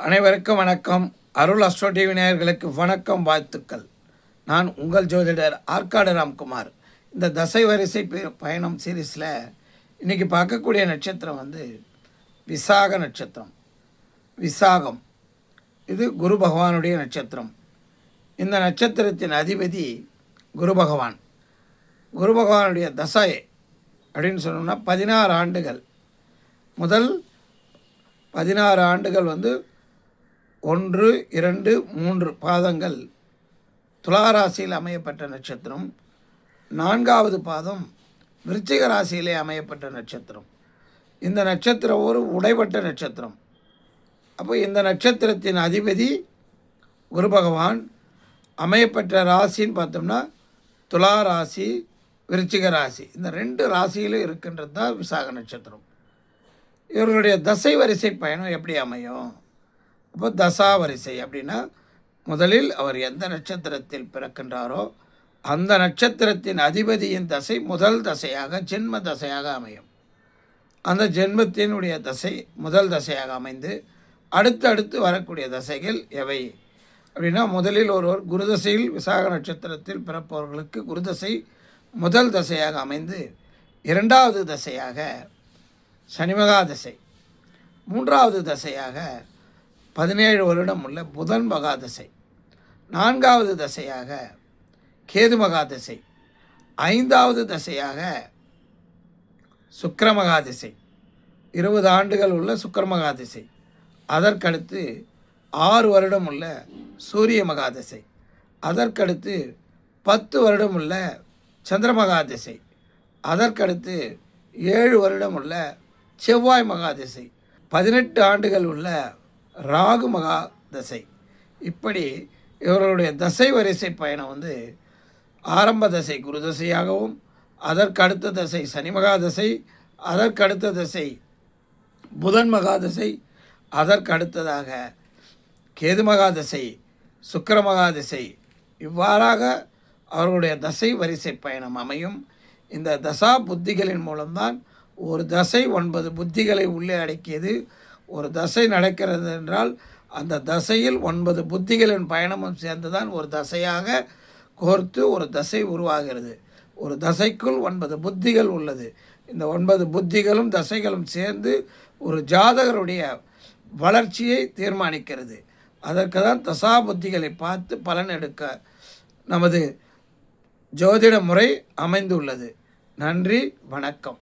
அனைவருக்கும் வணக்கம். அருள் astro TV நேயர்களுக்கு வணக்கம், வாழ்த்துக்கள். நான் உங்கள் ஜோதிடர் ஆற்காடு ராம்குமார். இந்த தசை வரிசை பயணம் சீரீஸில் இன்றைக்கி பார்க்கக்கூடிய நட்சத்திரம் விசாக நட்சத்திரம். விசாகம் இது குரு பகவானுடைய நட்சத்திரம். இந்த நட்சத்திரத்தின் அதிபதி குரு பகவான். குரு பகவானுடைய தசை அப்படின்னு சொன்னோம்னா 16 ஆண்டுகள். முதல் 16 ஆண்டுகள் 1, 2, 3 பாதங்கள் துளாராசியில் அமையப்பட்ட நட்சத்திரம். 4வது பாதம் விருச்சிக ராசியிலே அமையப்பட்ட நட்சத்திரம். இந்த நட்சத்திரம் ஒரு உடைப்பட்ட நட்சத்திரம். அப்போ இந்த நட்சத்திரத்தின் அதிபதி குரு பகவான். அமையப்பட்ட ராசின்னு பார்த்தோம்னா துலா ராசி, விருச்சிக ராசி. இந்த 2 ராசியிலும் இருக்கின்றது தான் விசாக நட்சத்திரம். இவர்களுடைய தசை வரிசை பயணம் எப்படி அமையும்? அப்போ தசா வரிசை அப்படின்னா முதலில் அவர் எந்த நட்சத்திரத்தில் பிறக்கின்றாரோ அந்த நட்சத்திரத்தின் அதிபதியின் தசை முதல் தசையாக ஜென்ம தசையாக அமையும். அந்த ஜென்மத்தினுடைய தசை முதல் தசையாக அமைந்து அடுத்தடுத்து வரக்கூடிய தசைகள் எவை அப்படின்னா, முதலில் ஒருவர் குருதசையில் விசாக நட்சத்திரத்தில் பிறப்பவர்களுக்கு குருதசை முதல் தசையாக அமைந்து 2வது தசையாக சனிமகா தசை, 3வது தசையாக 17 வருடம் உள்ள புதன் மகாதசை, 4வது தசையாக கேது மகாதசை, 5வது தசையாக சுக்கிர மகாதசை, 20 ஆண்டுகள் உள்ள சுக்கிர மகாதசை. அதற்கடுத்து 6 வருடம் உள்ள சூரிய மகாதசை. அதற்கடுத்து 10 வருடம் உள்ள சந்திர மகாதசை. அதற்கடுத்து 7 வருடம் உள்ள செவ்வாய் மகாதசை. 18 ஆண்டுகள் உள்ள ராகு மகா தசை. இப்படி இவர்களுடைய தசை வரிசை பயணம் ஆரம்ப தசை குரு தசையாகவும், அதற்கடுத்த தசை சனி மகாதசை, அதற்கடுத்த தசை புதன் மகாதசை, அதற்கடுத்ததாக கேது மகாதசை, சுக்கிர மகாதசை. இவ்வாறாக அவர்களுடைய தசை வரிசை பயணம் அமையும். இந்த தசா புத்திகளின் மூலம்தான் ஒரு தசை 9 புத்திகளை உள்ளே அடக்கியது. ஒரு தசை நடக்கிறது என்றால் அந்த தசையில் 9 புத்திகளின் பயணமும் சேர்ந்து தான் ஒரு தசையாக கோர்த்து ஒரு தசை உருவாகிறது. ஒரு தசைக்குள் 9 புத்திகள் உள்ளது. இந்த 9 புத்திகளும் தசைகளும் சேர்ந்து ஒரு ஜாதகருடைய வளர்ச்சியை தீர்மானிக்கிறது. அதற்கு தான் தசா புத்திகளை பார்த்து பலன் எடுக்க நமது ஜோதிட முறை அமைந்துள்ளது. நன்றி, வணக்கம்.